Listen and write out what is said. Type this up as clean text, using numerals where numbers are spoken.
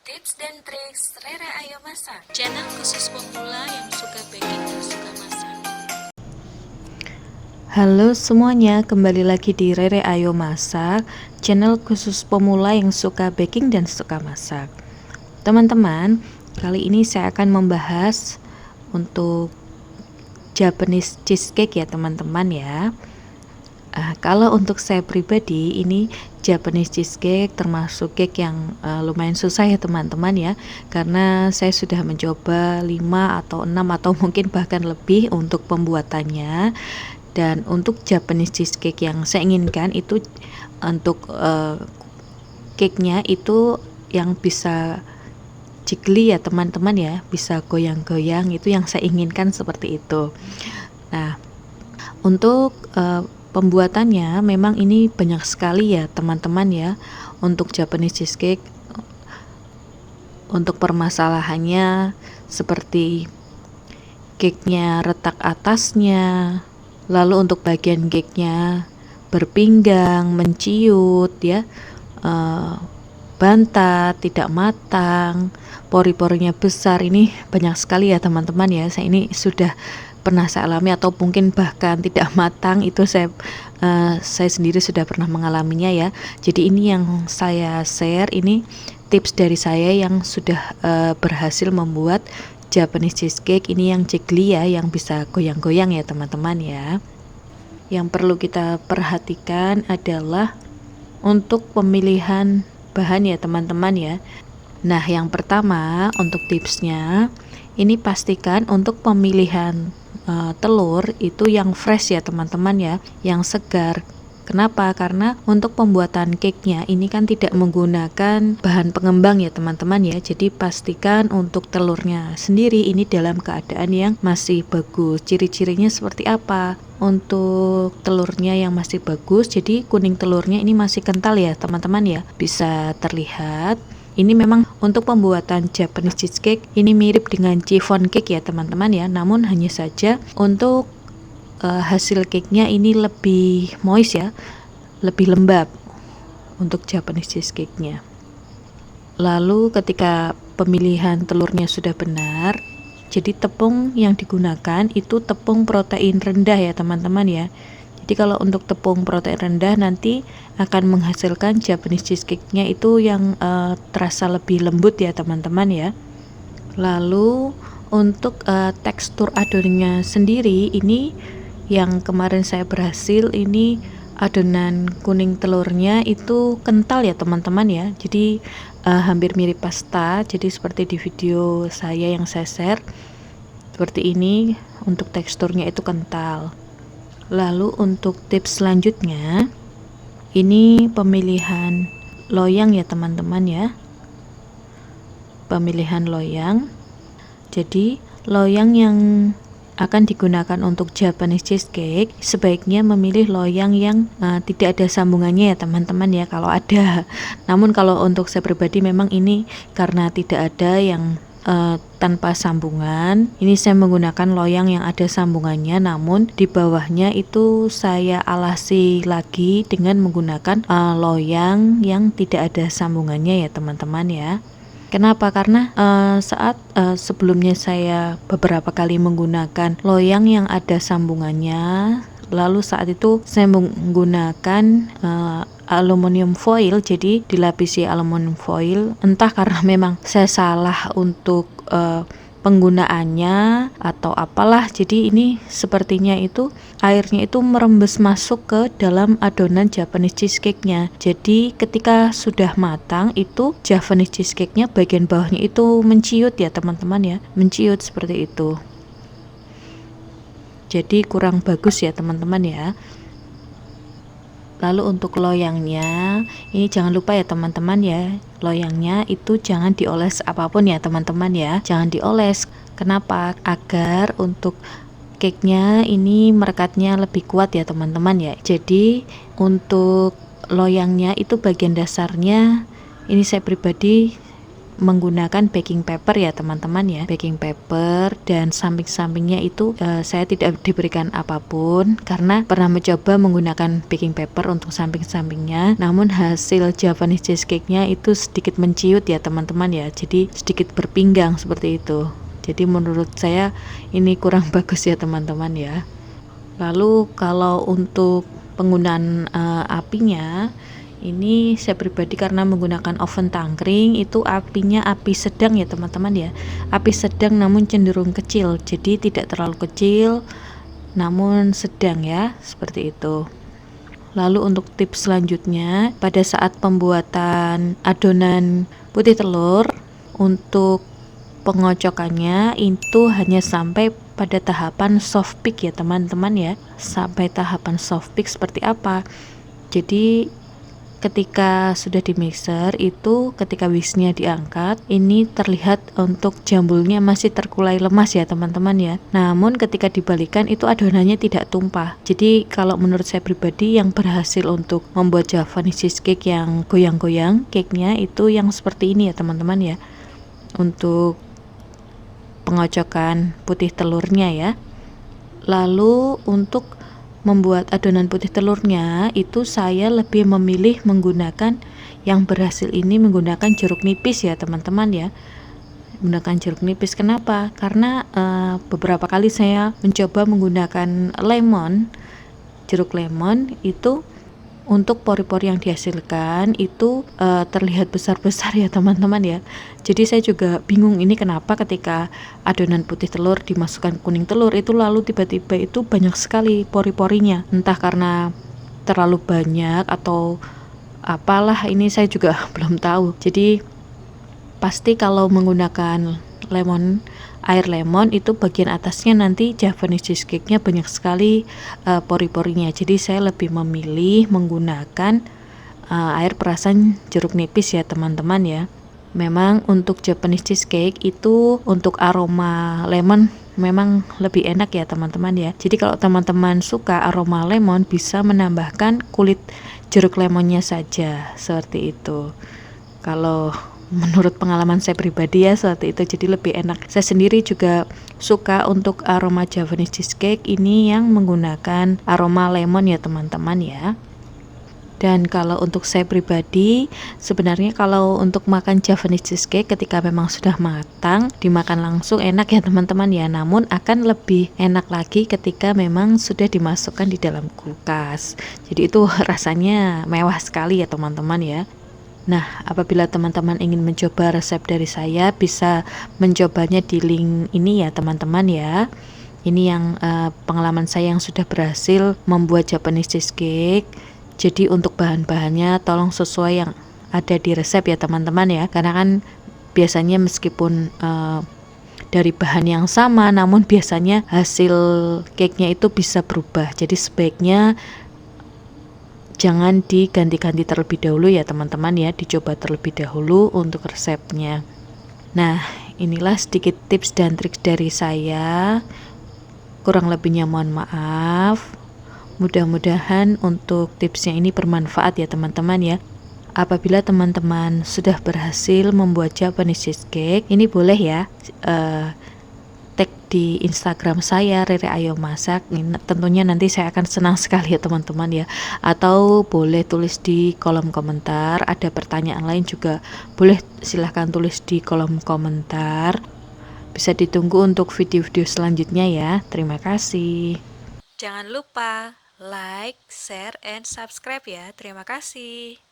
Tips dan trik Rere Ayo Masak, channel khusus pemula yang suka baking dan suka masak. Halo semuanya, kembali lagi di Rere Ayo Masak, channel khusus pemula yang suka baking dan suka masak. Teman-teman, kali ini saya akan membahas untuk Japanese cheesecake ya teman-teman ya. Kalau untuk saya pribadi, ini Japanese cheesecake termasuk cake yang lumayan susah ya teman-teman ya, karena saya sudah mencoba 5 atau 6 atau mungkin bahkan lebih untuk pembuatannya. Dan untuk Japanese cheesecake yang saya inginkan itu untuk cake-nya itu yang bisa jiggly ya teman-teman ya, bisa goyang-goyang, itu yang saya inginkan seperti itu. Nah, untuk pembuatannya memang ini banyak sekali ya teman-teman ya. Untuk Japanese cheesecake, untuk permasalahannya seperti cake-nya retak atasnya, lalu untuk bagian cake-nya berpinggang, menciut ya, bantat, tidak matang, pori-porinya besar. Ini banyak sekali ya teman-teman ya. Saya ini sudah pernah saya alami, atau mungkin bahkan tidak matang, itu saya sendiri sudah pernah mengalaminya ya. Jadi ini yang saya share, ini tips dari saya yang sudah berhasil membuat Japanese cheesecake ini yang jiggly ya, yang bisa goyang-goyang ya teman-teman ya. Yang perlu kita perhatikan adalah untuk pemilihan bahan ya teman-teman ya. Nah, yang pertama untuk tipsnya, ini pastikan untuk pemilihan telur itu yang fresh ya teman-teman ya, yang segar. Kenapa? Karena untuk pembuatan cake-nya ini kan tidak menggunakan bahan pengembang ya teman-teman ya. Jadi pastikan untuk telurnya sendiri ini dalam keadaan yang masih bagus. Ciri-cirinya seperti apa? Untuk telurnya yang masih bagus, jadi kuning telurnya ini masih kental ya teman-teman ya, bisa terlihat. Ini memang untuk pembuatan Japanese cheesecake ini mirip dengan chiffon cake ya teman-teman ya, namun hanya saja untuk hasil cake-nya ini lebih moist ya, lebih lembab untuk Japanese cheesecake-nya. Lalu ketika pemilihan telurnya sudah benar, jadi tepung yang digunakan itu tepung protein rendah ya teman-teman ya. Jadi kalau untuk tepung protein rendah nanti akan menghasilkan Japanese cheesecake-nya itu yang terasa lebih lembut ya teman-teman ya. Lalu untuk tekstur adonannya sendiri, ini yang kemarin saya berhasil, ini adonan kuning telurnya itu kental ya teman-teman ya. Jadi hampir mirip pasta. Jadi seperti di video saya yang saya share, seperti ini untuk teksturnya itu kental. Lalu untuk tips selanjutnya, ini pemilihan loyang ya teman-teman ya. Pemilihan loyang. Jadi loyang yang akan digunakan untuk Japanese cheesecake sebaiknya memilih loyang yang tidak ada sambungannya ya teman-teman ya, kalau ada. Namun kalau untuk saya pribadi memang ini karena tidak ada yang tanpa sambungan, ini saya menggunakan loyang yang ada sambungannya, namun di bawahnya itu saya alasi lagi dengan menggunakan loyang yang tidak ada sambungannya ya teman-teman ya. Kenapa? Karena saat sebelumnya saya beberapa kali menggunakan loyang yang ada sambungannya, lalu saat itu saya menggunakan aluminium foil, jadi dilapisi aluminium foil. Entah karena memang saya salah untuk penggunaannya atau apalah, jadi ini sepertinya itu airnya itu merembes masuk ke dalam adonan Japanese cheesecake-nya. Jadi ketika sudah matang itu Japanese cheesecake-nya bagian bawahnya itu menciut ya teman-teman ya, menciut seperti itu. Jadi kurang bagus ya teman-teman ya. Lalu untuk loyangnya, ini jangan lupa ya teman-teman ya, loyangnya itu jangan dioles apapun ya teman-teman ya, jangan dioles. Kenapa? Agar untuk cake-nya ini merekatnya lebih kuat ya teman-teman ya. Jadi untuk loyangnya itu bagian dasarnya, ini saya pribadi menggunakan baking paper ya teman-teman ya, baking paper, dan samping-sampingnya itu saya tidak diberikan apapun karena pernah mencoba menggunakan baking paper untuk samping-sampingnya, namun hasil Javanese cheesecake-nya itu sedikit menciut ya teman-teman ya, jadi sedikit berpinggang seperti itu. Jadi menurut saya ini kurang bagus ya teman-teman ya. Lalu kalau untuk penggunaan apinya, ini saya pribadi karena menggunakan oven tangkring, itu apinya api sedang ya teman-teman ya, api sedang namun cenderung kecil, jadi tidak terlalu kecil namun sedang ya, seperti itu. Lalu untuk tips selanjutnya, pada saat pembuatan adonan putih telur, untuk pengocokannya itu hanya sampai pada tahapan soft peak ya teman-teman ya. Sampai tahapan soft peak seperti apa? Jadi ketika sudah di mixer itu, ketika whisknya diangkat, ini terlihat untuk jambulnya masih terkulai lemas ya teman-teman ya. Namun ketika dibalikan itu adonannya tidak tumpah. Jadi kalau menurut saya pribadi yang berhasil untuk membuat Javanese cheesecake yang goyang-goyang cake-nya itu yang seperti ini ya teman-teman ya, untuk pengocokan putih telurnya ya. Lalu untuk membuat adonan putih telurnya itu saya lebih memilih menggunakan yang berhasil ini menggunakan jeruk nipis ya teman-teman ya, menggunakan jeruk nipis. Kenapa? Karena beberapa kali saya mencoba menggunakan jeruk lemon itu untuk pori-pori yang dihasilkan itu terlihat besar-besar ya teman-teman ya. Jadi saya juga bingung ini kenapa ketika adonan putih telur dimasukkan kuning telur itu lalu tiba-tiba itu banyak sekali pori-porinya. Entah karena terlalu banyak atau apalah, ini saya juga belum tahu. Jadi pasti kalau menggunakan air lemon itu bagian atasnya nanti Javanese cheesecake-nya banyak sekali pori-porinya. Jadi saya lebih memilih menggunakan air perasan jeruk nipis ya teman-teman ya. Memang untuk Japanese cheesecake itu untuk aroma lemon memang lebih enak ya teman-teman ya. Jadi kalau teman-teman suka aroma lemon bisa menambahkan kulit jeruk lemonnya saja, seperti itu. Kalau menurut pengalaman saya pribadi ya seperti itu, jadi lebih enak. Saya sendiri juga suka untuk aroma Javanese cheesecake ini yang menggunakan aroma lemon ya teman-teman ya. Dan kalau untuk saya pribadi, sebenarnya kalau untuk makan Javanese cheesecake ketika memang sudah matang, dimakan langsung enak ya teman-teman ya. Namun akan lebih enak lagi ketika memang sudah dimasukkan di dalam kulkas. Jadi itu rasanya mewah sekali ya teman-teman ya. Nah, apabila teman-teman ingin mencoba resep dari saya, bisa mencobanya di link ini ya teman-teman ya. Ini yang pengalaman saya yang sudah berhasil membuat Japanese cheesecake. Jadi untuk bahan-bahannya tolong sesuai yang ada di resep ya teman-teman ya. Karena kan biasanya meskipun dari bahan yang sama, namun biasanya hasil cake-nya itu bisa berubah. Jadi sebaiknya jangan diganti-ganti terlebih dahulu ya teman-teman ya, dicoba terlebih dahulu untuk resepnya. Nah, inilah sedikit tips dan trik dari saya. Kurang lebihnya mohon maaf. Mudah-mudahan untuk tipsnya ini bermanfaat ya teman-teman ya. Apabila teman-teman sudah berhasil membuat Japanese cheesecake, ini boleh ya tag di Instagram saya Rere Ayo Masak. Tentunya nanti saya akan senang sekali ya teman-teman ya. Atau boleh tulis di kolom komentar. Ada pertanyaan lain juga boleh silahkan tulis di kolom komentar. Bisa ditunggu untuk video-video selanjutnya ya. Terima kasih. Jangan lupa like, share, and subscribe ya. Terima kasih.